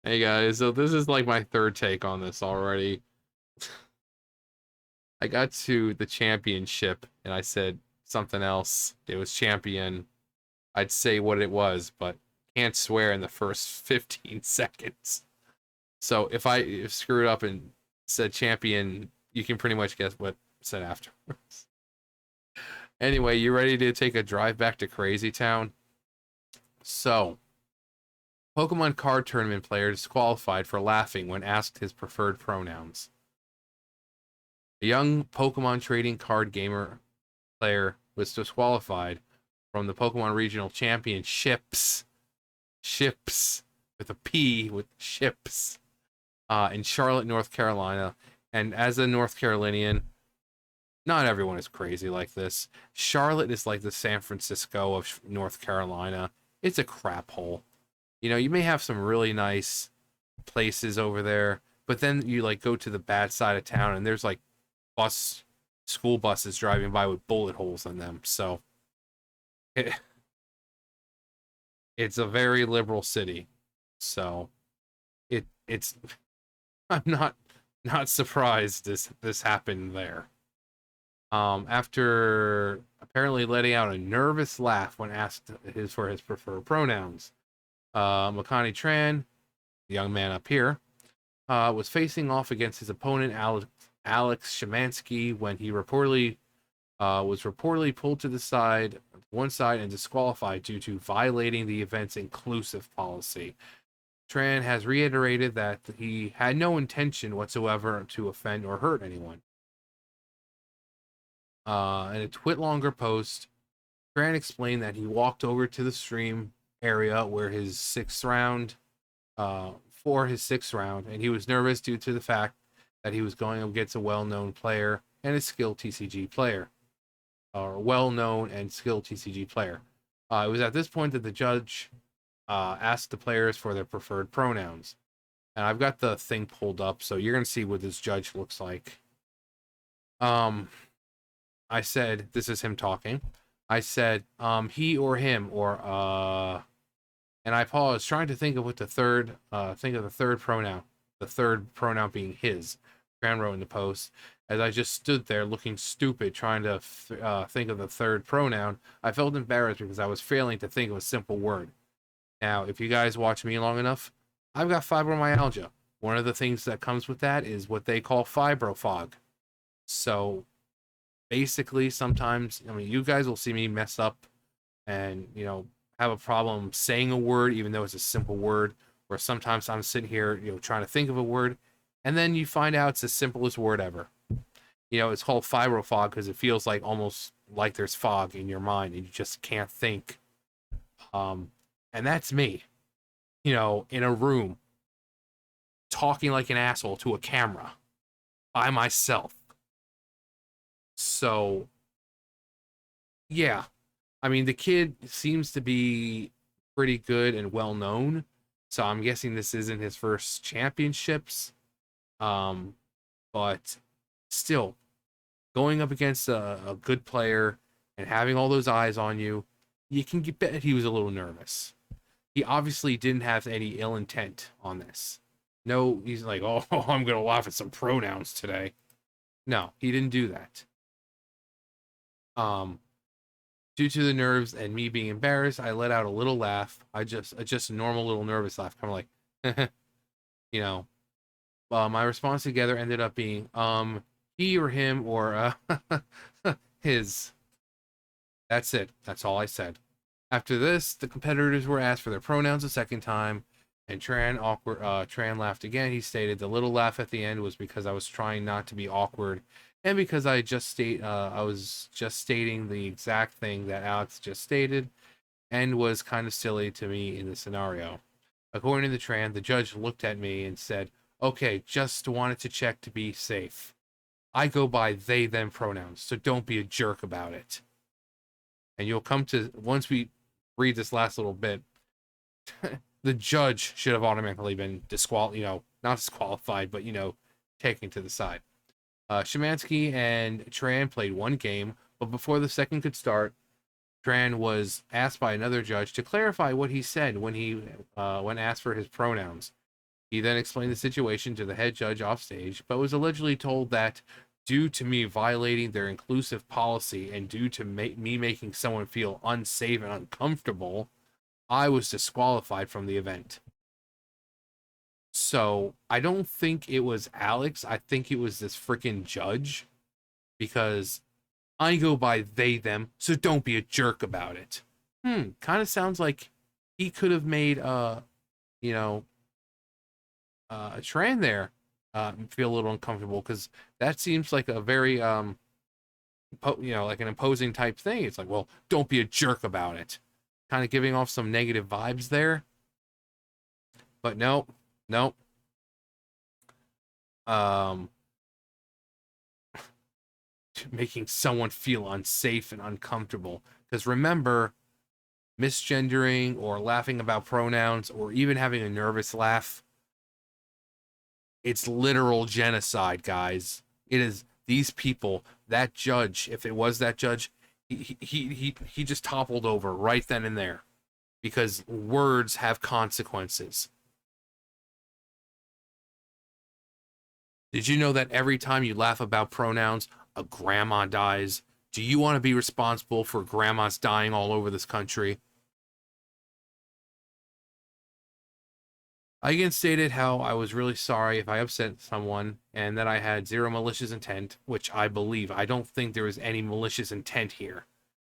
Hey guys, so this is like my third take on this already. I got to the championship and I said something else. It was champion. I'd say what it was, but can't swear in the first 15 seconds. So if I screwed up and said champion, you can pretty much guess what I said afterwards. Anyway, you ready to take a drive back to Crazy Town? So, Pokemon card tournament player disqualified for laughing when asked his preferred pronouns. A young Pokemon trading card gamer player was disqualified from the Pokemon Regional Championships, ships with a P with ships, in Charlotte, North Carolina. And as a North Carolinian, not everyone is crazy like this. Charlotte is like the San Francisco of North Carolina. It's a crap hole. You know, you may have some really nice places over there, but then you like go to the bad side of town and there's like bus school buses driving by with bullet holes in them. So it, it's a very liberal city. So it's I'm not surprised this happened there. After apparently letting out a nervous laugh when asked for his preferred pronouns, Makani Tran, the young man up here, was facing off against his opponent Alex Shemansky when he was reportedly pulled to the side, one side, and disqualified due to violating the event's inclusive policy. Tran has reiterated that he had no intention whatsoever to offend or hurt anyone. In a Twitlonger post, Tran explained that he walked over to the stream area where his sixth round, for his sixth round, and he was nervous due to the fact that he was going up against a well-known player and a skilled TCG player, or well-known and skilled TCG player. It was at this point that the judge asked the players for their preferred pronouns. And I've got the thing pulled up, so you're gonna see what this judge looks like. Um, I said, this is him talking. I said, he or him, or and I paused, trying to think of what think of the third pronoun. The third pronoun being his. Tran wrote in the post. As I just stood there looking stupid, trying to think of the third pronoun, I felt embarrassed because I was failing to think of a simple word. Now, if you guys watch me long enough, I've got fibromyalgia. One of the things that comes with that is what they call fibrofog. So basically, sometimes, I mean, you guys will see me mess up and, have a problem saying a word, even though it's a simple word, or sometimes I'm sitting here, trying to think of a word, and then you find out it's the simplest word ever. It's called fibrofog because it feels like almost like there's fog in your mind and you just can't think. And that's me, in a room talking like an asshole to a camera by myself. So, yeah. I mean, the kid seems to be pretty good and well known. So I'm guessing this isn't his first championships. Um, but still, going up against a good player and having all those eyes on you, you can bet he was a little nervous. He obviously didn't have any ill intent on this. No, he's like, oh, I'm going to laugh at some pronouns today. No, he didn't do that. Um, Due to the nerves and me being embarrassed, I let out a little laugh. Just a normal little nervous laugh, kind of like, you know. My response together ended up being, he or him or his. That's it. That's all I said. After this, the competitors were asked for their pronouns a second time, and Tran laughed again. He stated the little laugh at the end was because I was trying not to be awkward, and because I was just stating the exact thing that Alex just stated, and was kind of silly to me in the scenario. According to the Tran, the judge looked at me and said, "Okay, just wanted to check to be safe. I go by they them pronouns, so don't be a jerk about it." And you'll come to, once we read this last little bit, the judge should have automatically been not disqualified, but taken to the side. Shemansky and Tran played one game, but before the second could start, Tran was asked by another judge to clarify what he said when asked for his pronouns. He then explained the situation to the head judge off stage, but was allegedly told that due to me violating their inclusive policy and due to me making someone feel unsafe and uncomfortable, I was disqualified from the event. So I don't think it was Alex. I think it was this freaking judge, because I go by they, them, so don't be a jerk about it. Kind of sounds like he could have made, you know, Tran there feel a little uncomfortable, because that seems like a very, like an imposing type thing. It's like, well, don't be a jerk about it. Kind of giving off some negative vibes there. But nope. Making someone feel unsafe and uncomfortable. Because remember, misgendering or laughing about pronouns or even having a nervous laugh, it's literal genocide, guys. It is these people, that judge, if it was that judge, he just toppled over right then and there, because words have consequences. Did you know that every time you laugh about pronouns, a grandma dies? Do you want to be responsible for grandmas dying all over this country? I again stated how I was really sorry if I upset someone and that I had zero malicious intent, which I believe. I don't think there was any malicious intent here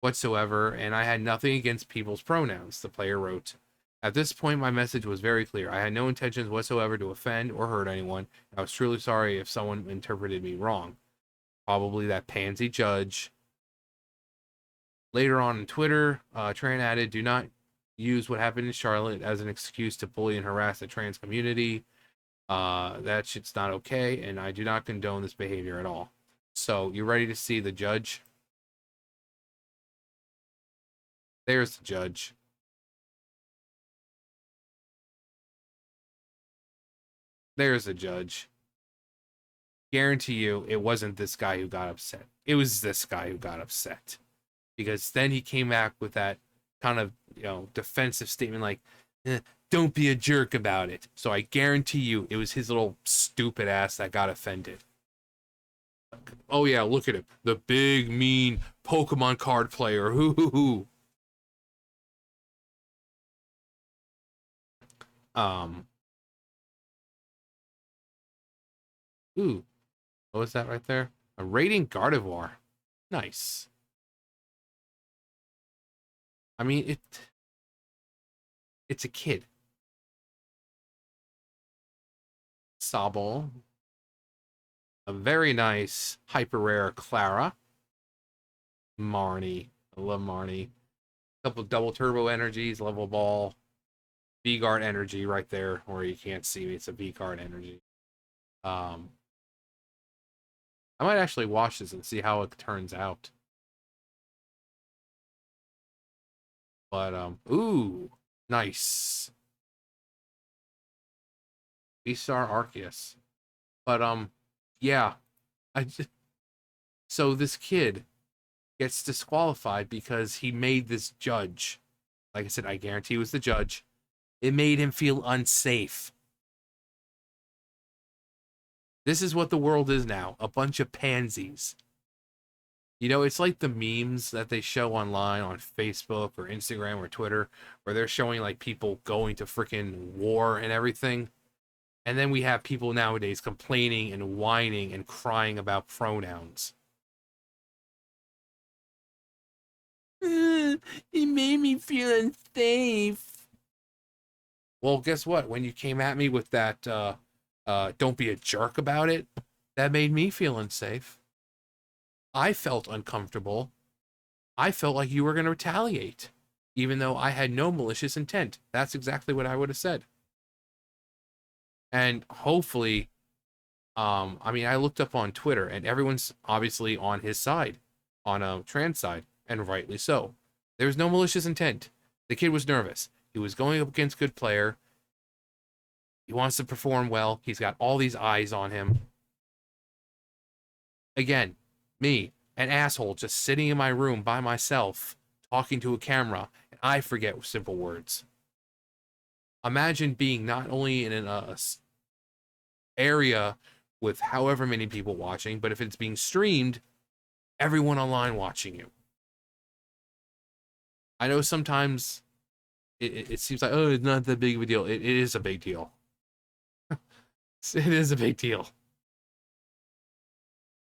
whatsoever, and I had nothing against people's pronouns, the player wrote. At this point, my message was very clear. I had no intentions whatsoever to offend or hurt anyone. I was truly sorry if someone interpreted me wrong. Probably that pansy judge. Later on in Twitter, Tran added, do not use what happened in Charlotte as an excuse to bully and harass the trans community. That shit's not okay, and I do not condone this behavior at all. So, you ready to see the judge? There's the judge. There's the judge. Guarantee you it wasn't this guy who got upset. It was this guy who got upset. Because then he came back with that kind of, defensive statement like, don't be a jerk about it. So I guarantee you it was his little stupid ass that got offended. Oh yeah, look at him. The big, mean Pokemon card player. Hoo. Um, ooh, what was that right there? A Radiant Gardevoir. Nice. I mean, it's a kid. Sobble. A very nice hyper rare Clara. Marnie. I love Marnie. A couple double turbo energies, level ball. V-Guard energy right there, where you can't see me. It's a V-Guard energy. I might actually watch this and see how it turns out. But, ooh, nice. V-Star Arceus. But, yeah. So this kid gets disqualified because he made this judge. Like I said, I guarantee it was the judge. It made him feel unsafe. This is what the world is now. A bunch of pansies. It's like the memes that they show online on Facebook or Instagram or Twitter, where they're showing like people going to freaking war and everything. And then we have people nowadays complaining and whining and crying about pronouns. It made me feel unsafe. Well, guess what? When you came at me with that, don't be a jerk about it, that made me feel unsafe. I felt uncomfortable. I felt like you were going to retaliate, even though I had no malicious intent. That's exactly what I would have said. And hopefully, I looked up on Twitter, and everyone's obviously on his side, on a trans side, and rightly so. There's no malicious intent. The kid was nervous. He was going up against good player. He wants to perform well. He's got all these eyes on him. Again, me, an asshole, just sitting in my room by myself, talking to a camera, I forget simple words. Imagine being not only in area with however many people watching, but if it's being streamed, everyone online watching you. I know sometimes it seems like, oh, it's not that big of a deal. It is a big deal. It is a big deal.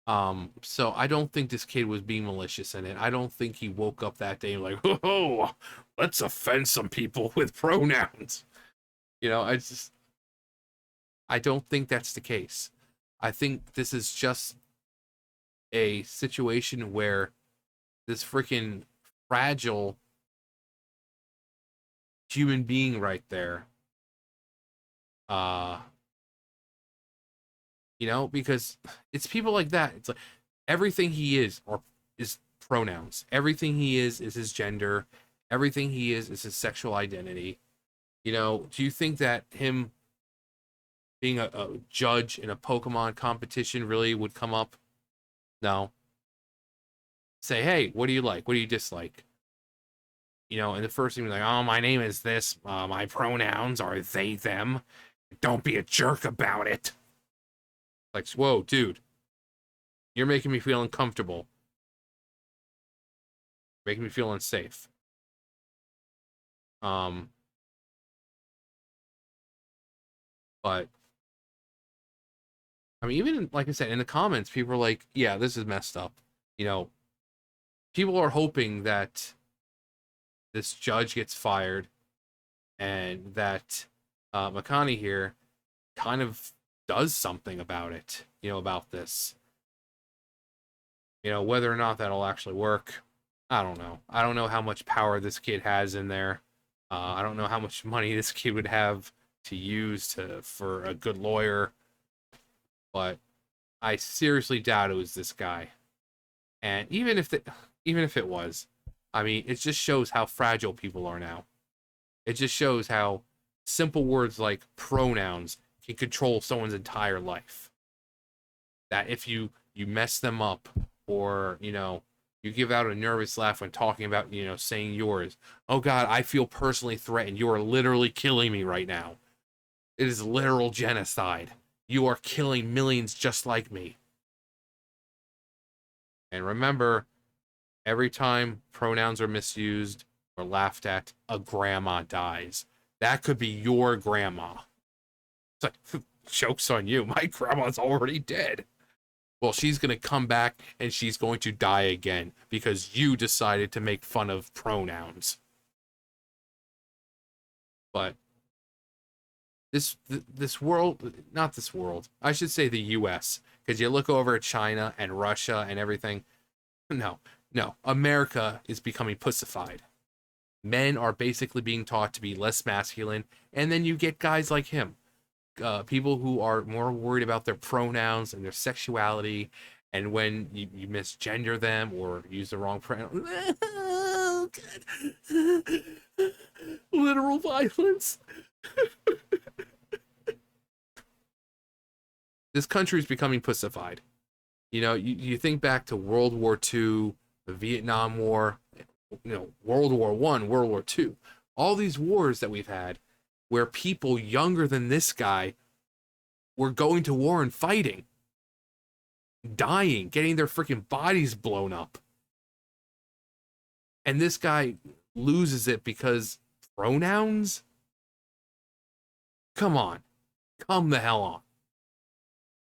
So I don't think this kid was being malicious in it. I don't think he woke up that day and like, oh, let's offend some people with pronouns. You know, I don't think that's the case. I think this is just a situation where this freaking fragile human being right there, uh, you know, because it's people like that. It's like everything he is or is pronouns. Everything he is his gender. Everything he is his sexual identity. You know, do you think that him being a judge in a Pokemon competition really would come up? No. Say, hey, what do you like? What do you dislike? You know, and the first thing was like, oh, my name is this. My pronouns are they, them. Don't be a jerk about it. Like, whoa, dude. You're making me feel uncomfortable. Making me feel unsafe. But I mean, even like I said, in the comments, people are like, yeah, this is messed up. You know, people are hoping that this judge gets fired and that Makani here kind of does something about it, you know, about this. You know, whether or not that'll actually work, I don't know. I don't know how much power this kid has in there. I don't know how much money this kid would have to use for a good lawyer, but I seriously doubt it was this guy. And even if it was, I mean, it just shows how fragile people are now. It just shows how simple words like pronouns can control someone's entire life. That if you mess them up, or you know, you give out a nervous laugh when talking about, you know, saying yours. Oh God, I feel personally threatened. You are literally killing me right now. It is literal genocide. You are killing millions just like me. And remember, every time pronouns are misused or laughed at, a grandma dies. That could be your grandma. It's like, joke's on you. My grandma's already dead. Well, she's going to come back and she's going to die again because you decided to make fun of pronouns. But this world, not this world, I should say the US, because you look over at China and Russia and everything. No, America is becoming pussified. Men are basically being taught to be less masculine, and then you get guys like him, people who are more worried about their pronouns and their sexuality, and when you misgender them or use the wrong pronoun, literal violence. This country is becoming pussified. You know, you think back to World War II, the Vietnam War, you know, World War I, World War II, all these wars that we've had where people younger than this guy were going to war and fighting, dying, getting their freaking bodies blown up. And this guy loses it because pronouns? Come on. Come the hell on.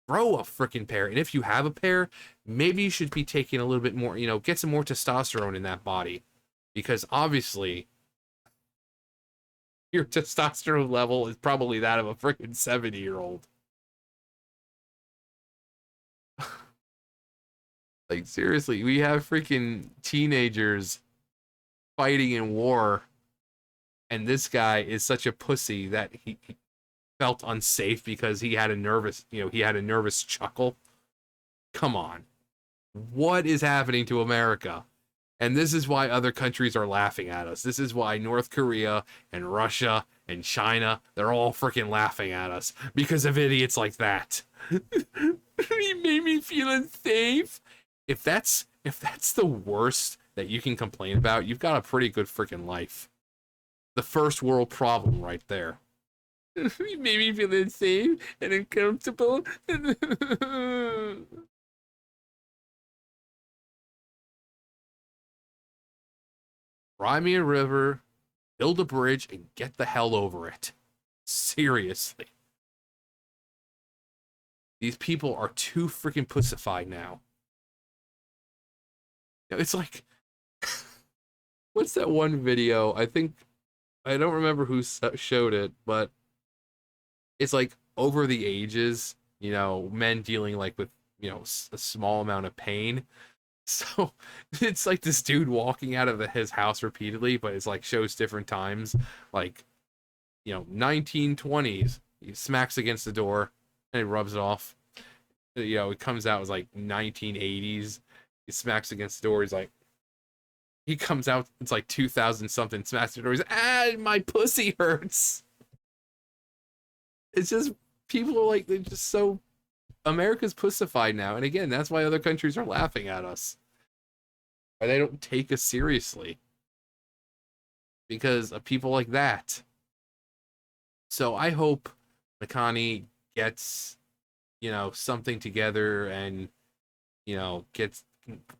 Grow a freaking pair. And if you have a pair, maybe you should be taking a little bit more, you know, get some more testosterone in that body. Because obviously, your testosterone level is probably that of a freaking 70-year-old. Like, seriously, we have freaking teenagers fighting in war, and this guy is such a pussy that he felt unsafe because he had a nervous chuckle. Come on. What is happening to America? And this is why other countries are laughing at us. This is why North Korea and Russia and China, they're all freaking laughing at us because of idiots like that. He made me feel unsafe. If that's the worst that you can complain about, you've got a pretty good freaking life. The first world problem right there. You made me feel unsafe and uncomfortable. Cry me a river, build a bridge, and get the hell over it. Seriously. These people are too freaking pussified now. It's like, what's that one video? I think, I don't remember who showed it, but it's like over the ages, men dealing like with, a small amount of pain. So it's like this dude walking out of his house repeatedly, but it's like shows different times. Like, 1920s, he smacks against the door and he rubs it off. It comes out as like 1980s. He smacks against the door. He comes out, it's like 2000 something, smacks the door. He's like, my pussy hurts. It's just, people are like, they're just so, America's pussified now. And again, that's why other countries are laughing at us. Or they don't take us seriously. Because of people like that. So I hope Makani gets, something together and, gets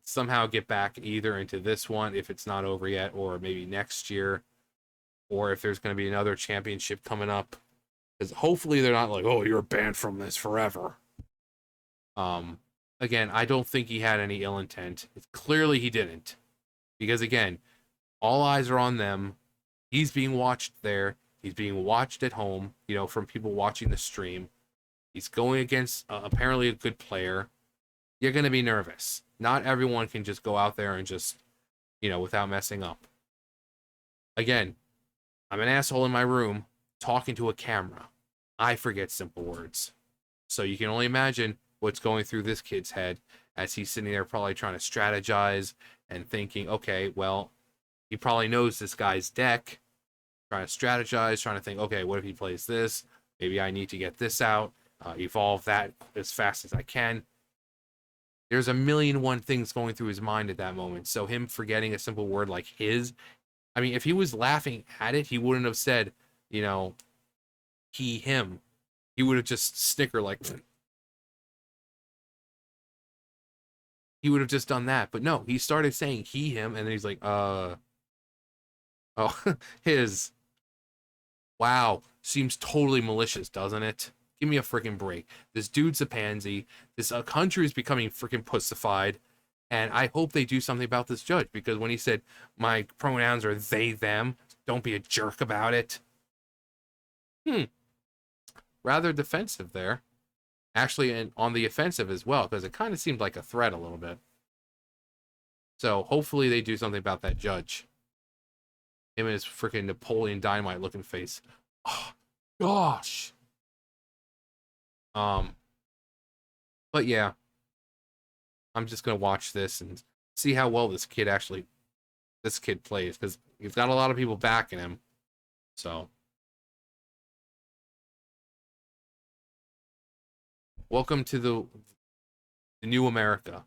somehow get back either into this one if it's not over yet, or maybe next year, or if there's going to be another championship coming up. Because hopefully they're not like, oh, you're banned from this forever. Again, I don't think he had any ill intent. Clearly he didn't. Because again, all eyes are on them. He's being watched there. He's being watched at home, from people watching the stream. He's going against apparently a good player. You're going to be nervous. Not everyone can just go out there and just, without messing up. Again, I'm an asshole in my room talking to a camera. I forget simple words. So you can only imagine what's going through this kid's head as he's sitting there probably trying to strategize and thinking, okay, well, he probably knows this guy's deck, trying to strategize, trying to think, okay, what if he plays this? Maybe I need to get this out, evolve that as fast as I can. There's a million one things going through his mind at that moment. So him forgetting a simple word like his, I mean, if he was laughing at it, he wouldn't have said, he, him. He would have just snickered like, he would have just done that. But no, he started saying he, him, and then he's like, oh, his. Wow, seems totally malicious, doesn't it? Give me a freaking break. This dude's a pansy. This country is becoming freaking pussified. And I hope they do something about this judge, because when he said, my pronouns are they, them, don't be a jerk about it. Rather defensive there. Actually, and on the offensive as well, because it kind of seemed like a threat a little bit. So hopefully they do something about that judge. Him and his freaking Napoleon Dynamite looking face. Oh, gosh. But yeah, I'm just gonna watch this and see how well this kid plays, because he's got a lot of people backing him. So, welcome to the new America,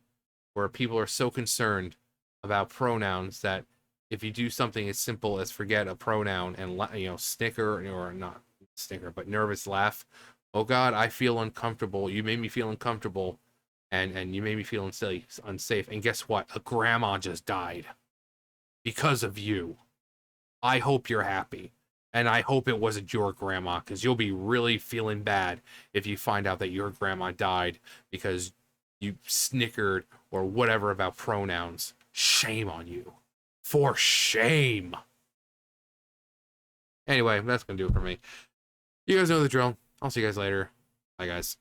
where people are so concerned about pronouns that if you do something as simple as forget a pronoun and snicker, or not snicker, but nervous laugh. Oh God, I feel uncomfortable. You made me feel uncomfortable, and you made me feel unsafe. And guess what? A grandma just died because of you. I hope you're happy, and I hope it wasn't your grandma, because you'll be really feeling bad if you find out that your grandma died because you snickered or whatever about pronouns. Shame on you. For shame. Anyway, that's going to do it for me. You guys know the drill. I'll see you guys later. Bye, guys.